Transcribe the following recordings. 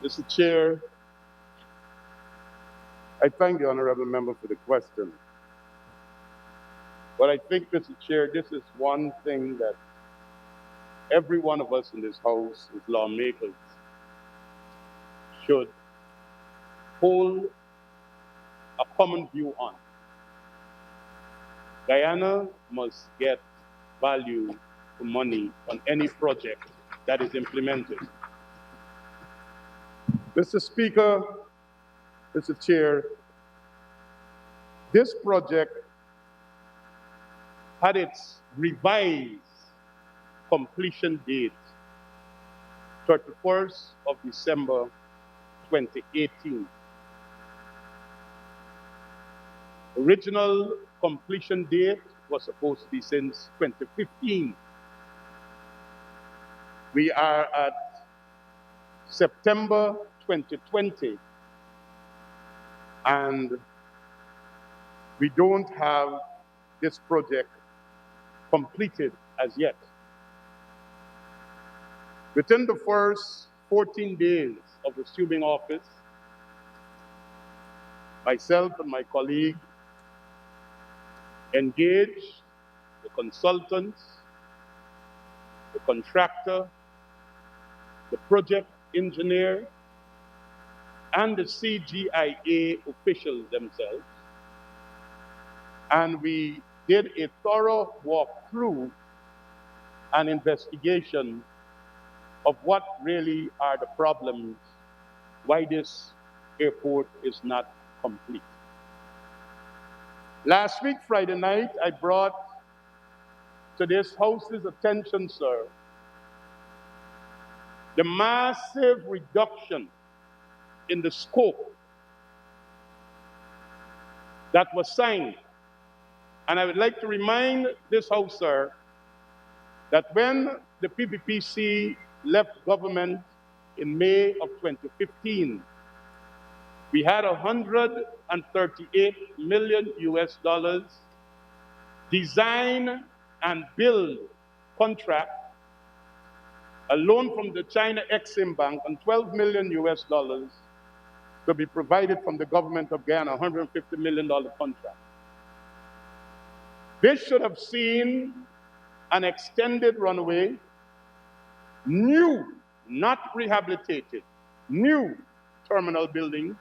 Mr. Chair, I thank the honorable member for the question. But I think, Mr. Chair, this is one thing that every one of us in this House as lawmakers should hold a common view on. Guyana must get value for money on any project that is implemented. Mr. Speaker, Mr. Chair, this project had its revised completion date 31st of December 2018. Original completion date was supposed to be since 2015. We are at September 2020, and we don't have this project completed as yet. Within the first 14 days of assuming office, myself and my colleague engaged the consultants, the contractor, the project engineer, and the CJIA officials themselves. And we did a thorough walkthrough and investigation of what really are the problems, why this airport is not complete. Last week, Friday night, I brought to this House's attention, sir, the massive reduction in the scope that was signed. And I would like to remind this House, sir, that when the PPPC left government in May of 2015, we had $138 million design and build contract, a loan from the China Exim Bank, and $12 million to be provided from the government of Guyana, $150 million contract. This should have seen an extended runway, new, not rehabilitated, new terminal buildings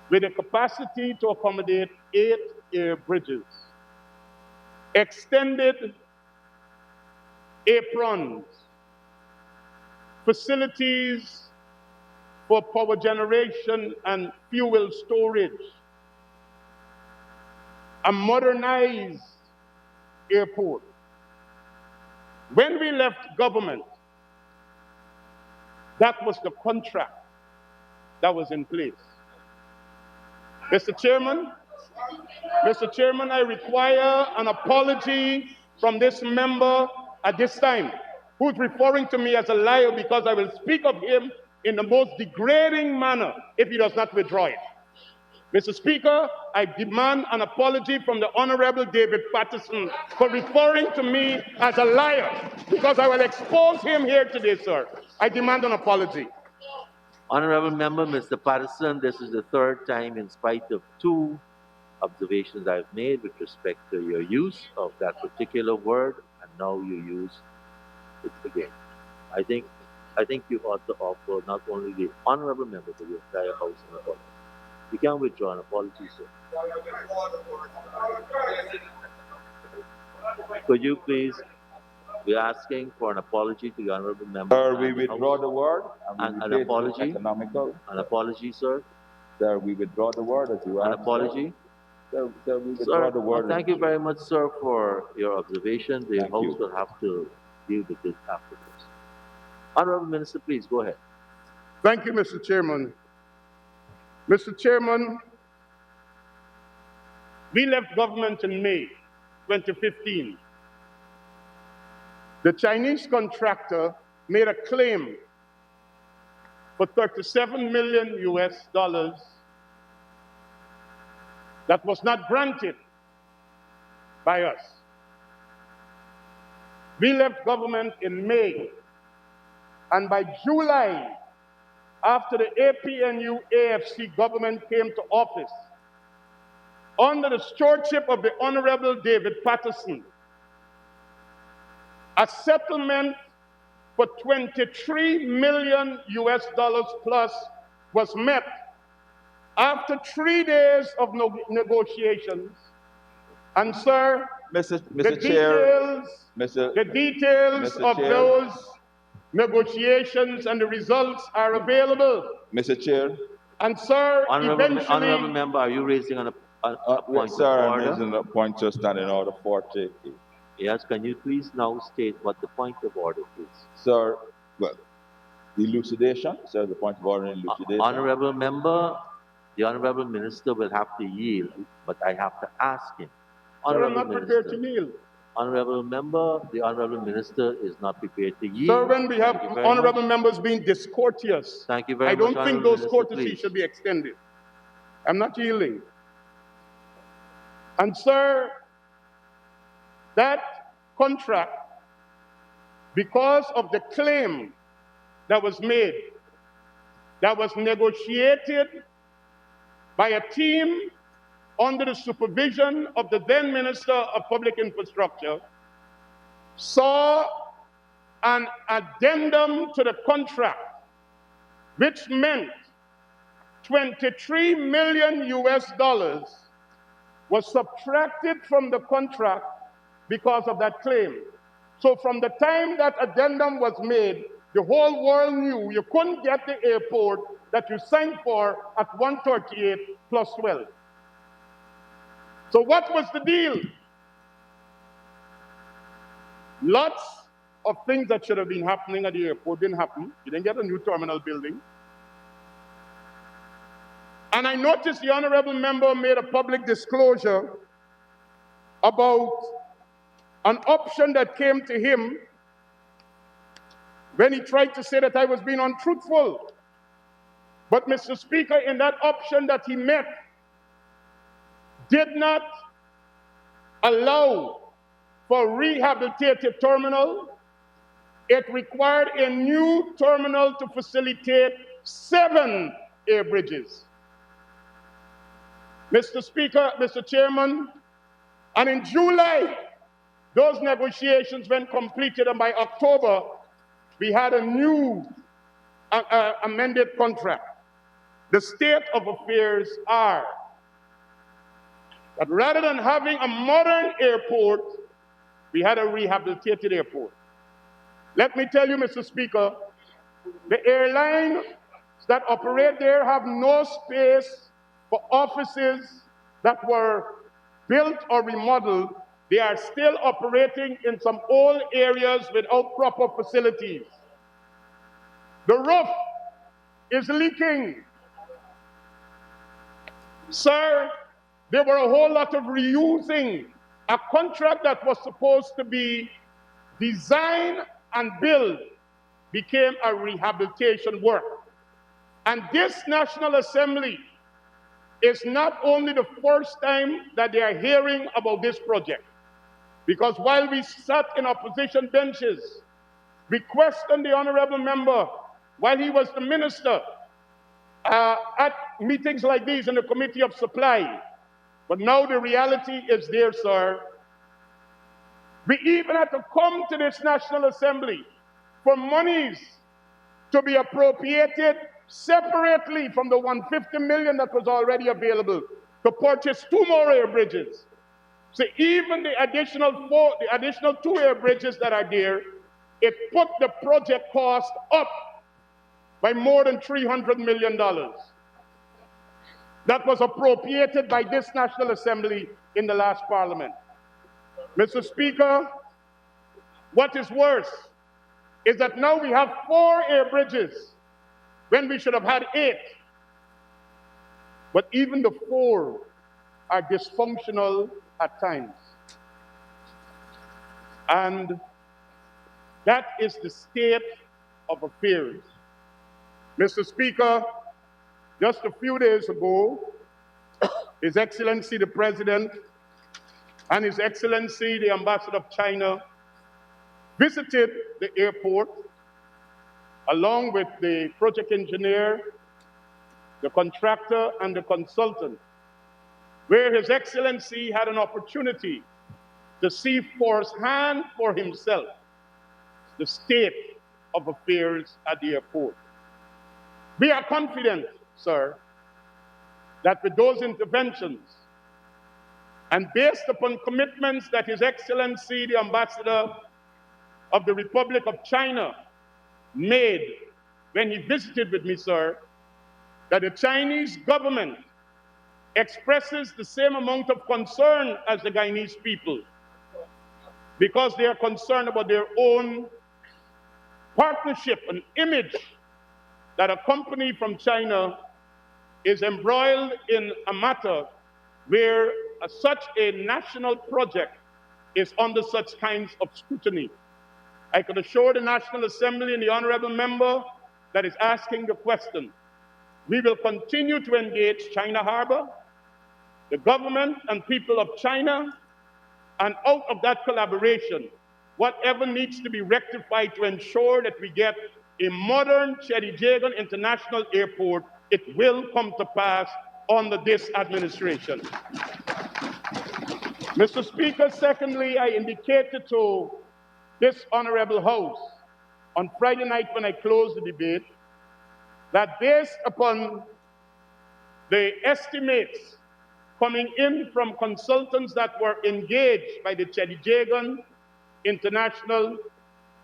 with a capacity to accommodate 8 air bridges, extended aprons, facilities for power generation and fuel storage, a modernized airport. When we left government, that was the contract that was in place. Mr. Chairman, I require an apology from this member at this time, who's referring to me as a liar because I will speak of him in the most degrading manner if he does not withdraw it. Mr. Speaker, I demand an apology from the Honorable David Patterson for referring to me as a liar, because I will expose him here today, sir. I demand an apology. Honorable Member, Mr. Patterson, this is the third time, in spite of 2 observations I've made with respect to your use of that particular word, and now you use it again. I think you ought to offer not only the honorable member but the entire House an apology. You can withdraw an apology, sir. Could you please be asking for an apology to the honorable member? Sir, we withdraw the word. An apology? Economical. An apology, sir? Sir, we withdraw the word as you asked. An apology? Sir, we withdraw the word. Thank you very much, sir, for your observation. The House will have to deal with it afterwards. Honorable Minister, please go ahead. Thank you, Mr. Chairman. Mr. Chairman, we left government in May 2015. The Chinese contractor made a claim for $37 million that was not granted by us. We left government in May, and by July, after the APNU+AFC government came to office, under the stewardship of the Honorable David Patterson, a settlement for $23 million plus was met after 3 days of negotiations. And sir, Mr. the Chair, details Mr. of Chair. those negotiations and the results are available. Mr. Chair. And sir, Honorable member, are you raising a point Sir, of I'm order? raising a point to stand in order for taking. Yes, can you please now state what the point of order is? Sir, well, elucidation, sir, the point of order in elucidation. Honorable member, the Honorable Minister will have to yield, but I have to ask him. Sir, I'm not prepared to kneel. Honorable member, the Honorable Minister is not prepared to yield. Sir, when we have honorable members being discourteous, thank you very I much. don't think those courtesies should be extended. I'm not yielding. And sir, that contract, because of the claim that was made, that was negotiated by a team under the supervision of the then Minister of Public Infrastructure, saw an addendum to the contract, which meant $23 million was subtracted from the contract because of that claim. So from the time that addendum was made, the whole world knew you couldn't get the airport that you signed for at 138 plus 12. So what was the deal? Lots of things that should have been happening at the airport didn't happen. You didn't get a new terminal building. And I noticed the honorable member made a public disclosure about an option that came to him when he tried to say that I was being untruthful. But Mr. Speaker, in that option that he met, did not allow for rehabilitated terminal. It required a new terminal to facilitate 7 air bridges. Mr. Speaker, Mr. Chairman, and in July, those negotiations were completed, and by October, we had a new amended contract. The state of affairs are that rather than having a modern airport, we had a rehabilitated airport. Let me tell you, Mr. Speaker, the airlines that operate there have no space for offices that were built or remodeled. They are still operating in some old areas without proper facilities. The roof is leaking. Sir, there were a whole lot of reusing. A contract that was supposed to be design and build became a rehabilitation work. And this National Assembly is not only the first time that they are hearing about this project, because while we sat in opposition benches, we questioned the honorable member while he was the minister at meetings like these in the Committee of Supply. But now the reality is there, sir. We even had to come to this National Assembly for monies to be appropriated separately from the $150 million that was already available to purchase 2 more air bridges. So even the additional 2 air bridges that are there, it put the project cost up by more than $300 million. That was appropriated by this National Assembly in the last Parliament. Mr. Speaker, what is worse is that now we have 4 air bridges when we should have had 8. But even the 4 are dysfunctional at times. And that is the state of affairs. Mr. Speaker, just a few days ago, His Excellency the President and His Excellency the Ambassador of China visited the airport, along with the project engineer, the contractor, and the consultant, where His Excellency had an opportunity to see firsthand for himself the state of affairs at the airport. We are confident, sir, that with those interventions and based upon commitments that His Excellency, the Ambassador of the Republic of China, made when he visited with me, sir, that the Chinese government expresses the same amount of concern as the Guyanese people, because they are concerned about their own partnership and image that a company from China is embroiled in a matter where such a national project is under such kinds of scrutiny. I can assure the National Assembly and the honorable member that is asking the question, we will continue to engage China Harbor, the government and people of China, and out of that collaboration, whatever needs to be rectified to ensure that we get a modern CJIA International Airport, it will come to pass under this administration. Mr. Speaker, secondly, I indicated to this honorable House on Friday night when I closed the debate that based upon the estimates coming in from consultants that were engaged by the CJIA International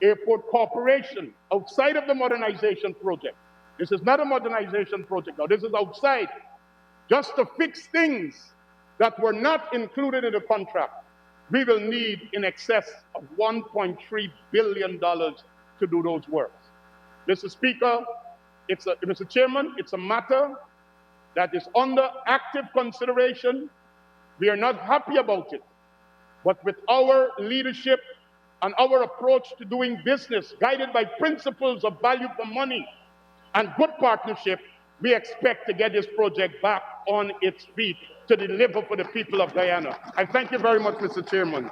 Airport Corporation outside of the modernization project. This is not a modernization project now, this is outside, just to fix things that were not included in the contract. We will need in excess of $1.3 billion to do those works. Mr. Speaker, Mr. Chairman, it's a matter that is under active consideration. We are not happy about it, but with our leadership and our approach to doing business, guided by principles of value for money and good partnership, we expect to get this project back on its feet to deliver for the people of Guyana. I thank you very much, Mr. Chairman.